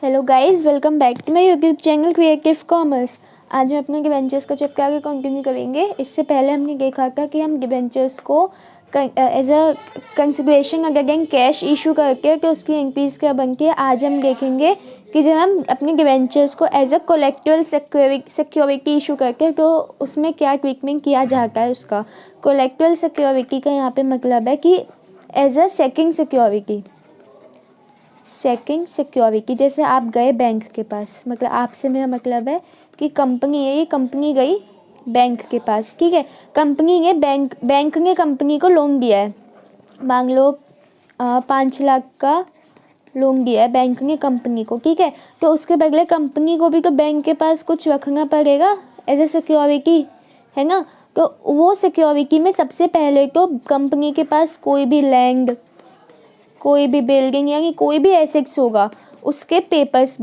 Hello guys, welcome back to my YouTube channel creative commerce. आज हम अपने debentures का चैप्टर आगे कंटिन्यू करेंगे। इससे पहले हमने देखा था कि हम डिबेंचर्स को as a consideration again cash issue करके तो उसकी एनपीज क्या बनती है। आज हम देखेंगे कि जब हम अपने डिबेंचर्स को एज अ कोलेक्टिवल सिक्योरिटी इशू करके तो उसमें क्या ट्रीटमेंट किया जाता है। उसका कोलेक्टिवल सिक्योरिटी का यहाँ पे मतलब है कि एज अ सेकंड सिक्योरिटी। जैसे आप गए बैंक के पास, मतलब आपसे मेरा मतलब है कि कंपनी है, ये कंपनी गई बैंक के पास, ठीक है। कंपनी ने बैंक ने कंपनी को लोन दिया है, मान लो 5 लाख का लोन दिया है बैंक ने कंपनी को, ठीक है। तो उसके बदले कंपनी को भी तो बैंक के पास कुछ रखना पड़ेगा एज ए सिक्योरिटी, है ना। तो वो सिक्योरिटी में सबसे पहले तो कंपनी के पास कोई भी लैंड, कोई भी बिल्डिंग यानी कोई भी एसेट्स होगा उसके पेपर्स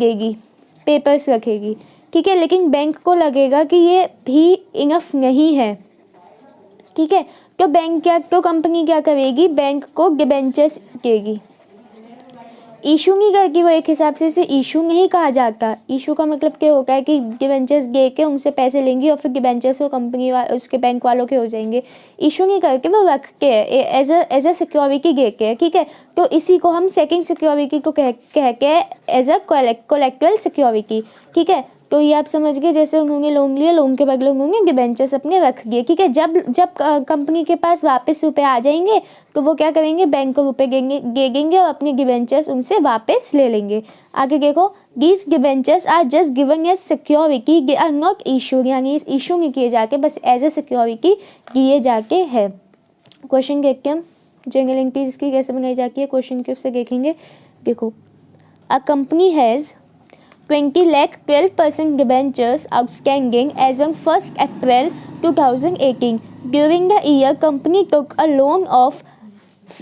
रखेगी, ठीक है। लेकिन बैंक को लगेगा कि ये भी इनफ नहीं है, ठीक है। तो कंपनी क्या करेगी, बैंक को डिबेंचर्स देगी। इशू नहीं करती वो, एक हिसाब से इसे इशू नहीं कहा जाता। इशू का मतलब क्या होता है कि डिबेंचर्स दे के उनसे पैसे लेंगी और फिर डिबेंचर्स वो कंपनी उसके बैंक वालों के हो जाएंगे। इशू नहीं करके वो रख के एज अ सिक्योरिटी दे के, ठीक है। तो इसी को हम सेकंड सिक्योरिटी को कह के एज अ कोलेक्टिवल सिक्योरिटी, ठीक है। तो ये आप समझ गए, जैसे उन्होंने लोन लिया, लोन के बदले उन्होंने डिबेंचर्स अपने रख दिए, ठीक है। जब कंपनी के पास वापस रुपए आ जाएंगे तो वो क्या करेंगे, बैंक को रुपए दे देंगे और अपने डिबेंचर्स उनसे वापस ले लेंगे। आगे देखो, these debentures are just given as security, they are not issued, यानी इशू नहीं किए जाके, बस एज ए सिक्योरिटी दिए जाके है। क्वेश्चन देखते हैं हम, जनरल एंट्रीज की कैसे बनाई जाती है, क्वेश्चन के उससे देखेंगे। देखो, a company has 20 lakh 12% debentures outstanding as on 1st April 2018. During the year, company took a loan of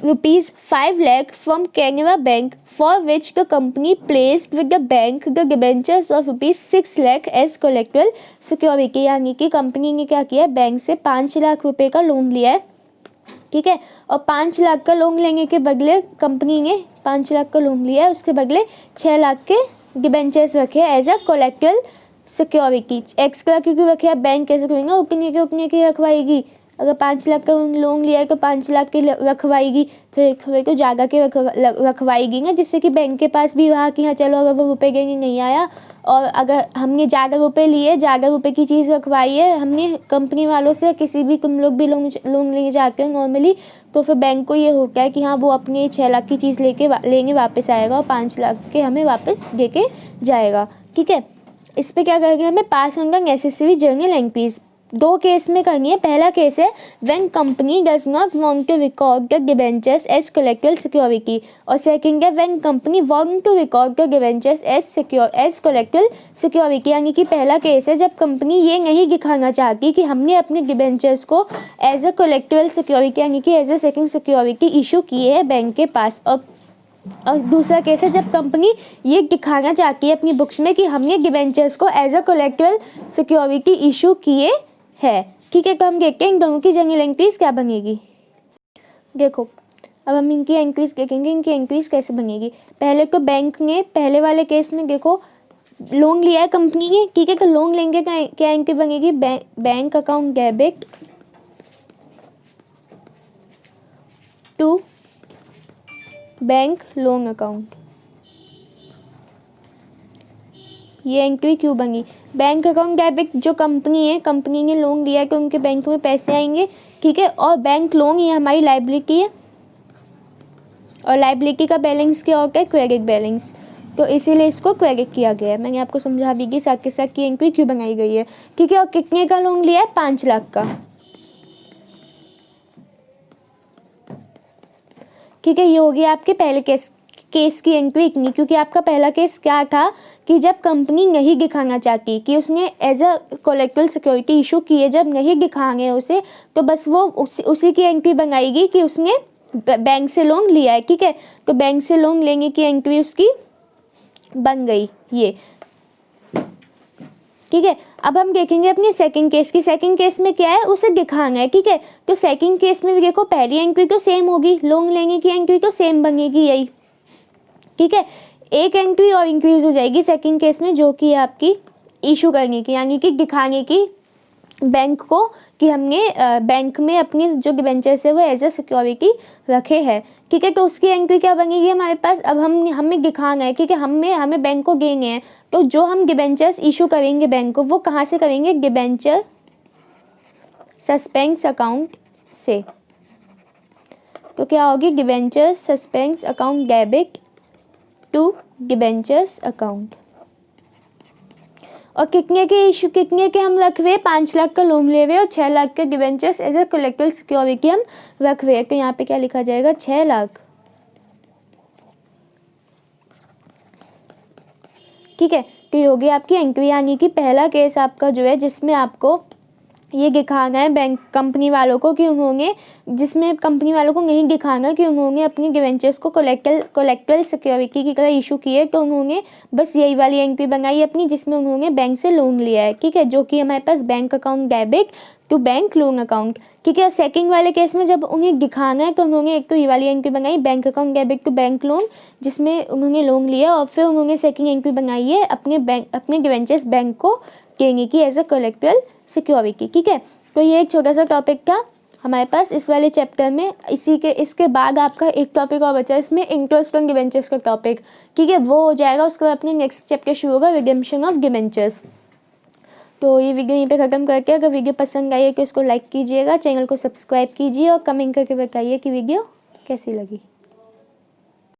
rupees 5 lakh from Canara Bank, for which the company placed with the bank the debentures of rupees 6 lakh as collateral security। यानी कि company ने क्या किया, bank से 5 लाख रुपए का loan लिया है, ठीक है। और 5 लाख का लोन लेने के बदले कंपनी ने 5 लाख का लोन लिया है, उसके बदले 6 लाख के डिबेंचर्स रखे एज अ कोलेक्टिवल सिक्योरिटी। एक्स्ट्रा क्योंकि रखे, बैंक कैसे करेंगे, उतने के रखवाएगी। अगर 5 लाख का लोन लिया है तो 5 लाख के रखवाएगी, फिर तो ज़्यादा के रखवाएगी ना, जिससे कि बैंक के पास भी रहा कि हाँ चलो अगर वो रुपये देने नहीं आया, और अगर हमने ज़्यादा रुपये लिए, ज़्यादा रुपये की चीज़ रखवाई है हमने कंपनी वालों से, किसी भी तुम लोग भी लोन लेके जाते हो नॉर्मली, तो फिर बैंक को ये होता है कि हाँ वो अपने 6 लाख की चीज़ लेंगे वापस आएगा और 5 लाख के हमें वापस दे के जाएगा, ठीक है। इस पर क्या करेंगे, हमें pass on the necessary journal entries. 2 case में करनी है। पहला केस है when company does not want to record the debentures as collateral security, और सेकंड है when company want to record the debentures as collateral security. यानी कि पहला केस है जब कंपनी ये नहीं दिखाना चाहती कि हमने अपने डिबेंचर्स को एज अ कोलेक्टिवल सिक्योरिटी यानी कि as a second security issue किए है बैंक के पास। और दूसरा केस है जब कंपनी ये दिखाना चाहती है अपनी बुक्स में कि हमने डिबेंचर्स को एज अ कोलेक्टिवल सिक्योरिटी इशू किए है, ठीक है। तो हम देखते हैं इन दोनों की जनरल एंट्रीज क्या बनेगी। देखो, अब हम इनकी एंट्रीज देखेंगे, इनकी एंट्रीज कैसे बनेगी। पहले तो बैंक ने पहले वाले केस में देखो लोन लिया है कंपनी ने, ठीक है। तो लोन लेंगे क्या एंट्री बनेगी, bank account debit to bank loan account. ये एंट्री क्यों बनी, बैंक अकाउंट डेबिट जो कंपनी है, कंपनी ने लोन लिया है तो उनके बैंक में पैसे आएंगे, ठीक है। और बैंक लोन ये हमारी लाइबिलिटी है, और लाइबिलिटी का बैलेंस क्या होता है, क्रेडिट बैलेंस। तो इसीलिए इसको क्रेडिट किया गया है। मैंने आपको समझा भी कि साथ के साथ की एंट्री क्यों बनाई गई है, ठीक है। और कितने का लोन लिया है, 5 लाख का, ठीक है। ये हो गया आपके पहले केस की एंट्री इतनी, क्योंकि आपका पहला केस क्या था कि जब कंपनी नहीं दिखाना चाहती कि उसने एज अ कोलेक्टिवल सिक्योरिटी इशू की है, जब नहीं दिखाएंगे उसे तो बस वो उसी की एंट्री बनाएगी कि उसने बैंक से लोन लिया है, ठीक है। तो बैंक से लोन लेने की एंट्री उसकी बन गई ये, ठीक है। अब हम देखेंगे अपने सेकंड केस की। सेकंड केस में क्या है, उसे दिखाना है, ठीक है। तो सेकंड केस में भी देखो पहली एंट्री तो सेम होगी, लोन लेने की एंट्री तो सेम बनेगी यही, ठीक है। एक एंट्री और इंक्रीज हो जाएगी सेकंड केस में, जो कि है आपकी इशू करने की, यानी कि दिखाने की बैंक को कि हमने बैंक में अपनी जो डिबेंचर्स है वो एज ए सिक्योरिटी रखे हैं, ठीक है। तो उसकी एंट्री क्या बनेगी हमारे पास, अब हमें दिखाना है, ठीक है, हमें बैंक को देंगे हैं, तो जो हम डिबेंचर्स इशू करेंगे बैंक को वो कहाँ से करेंगे, डिबेंचर सस्पेंस अकाउंट से। तो क्या होगी, debentures suspense account debit to debentures account. और कितने के हम रख रहे हैं, 5 लाख का लोन ले रहे हैं और 6 लाख के debentures as a collective security हम रख रहे हैं। तो यहाँ पे क्या लिखा जाएगा, 6 लाख, ठीक है। तो ये होगी आपकी एंट्री, यानी कि पहला केस आपका जो है जिसमें आपको ये दिखाना है बैंक कंपनी वालों को कि उन्होंने, जिसमें कंपनी वालों को नहीं दिखाना कि उन्होंने अपनी डिबेंचर्स को कोलेक्टरल सिक्योरिटी की तरह इशू किए, तो उन्होंने बस यही वाली एंट्री बनाई अपनी जिसमें उन्होंने बैंक से लोन लिया है, ठीक है, जो कि हमारे पास bank account debit to bank loan account, ठीक है। सेकंड वाले केस में जब उन्हें दिखाना है तो उन्होंने एक तो ये वाली एंट्री बनाई bank account debit to bank loan जिसमें उन्होंने लोन लिया, और फिर उन्होंने सेकंड एंट्री बनाई है अपने डिबेंचर्स बैंक को देने की एज अ कोलेक्टरल सिक्योरिटी, ठीक है। तो ये एक छोटा सा टॉपिक था हमारे पास इस वाले चैप्टर में। इसके बाद आपका एक टॉपिक और बचा है इसमें, इंटरेस्ट ऑन डिबेंचर्स का टॉपिक, ठीक है, वो हो जाएगा। उसके बाद अपने नेक्स्ट चैप्टर शुरू होगा, रिडेम्पशन ऑफ डिबेंचर्स। तो ये वीडियो यहीं पे ख़त्म करके, अगर वीडियो पसंद आई है तो इसको लाइक कीजिएगा, चैनल को सब्सक्राइब कीजिए और कमेंट करके बताइए कि वीडियो कैसी लगी।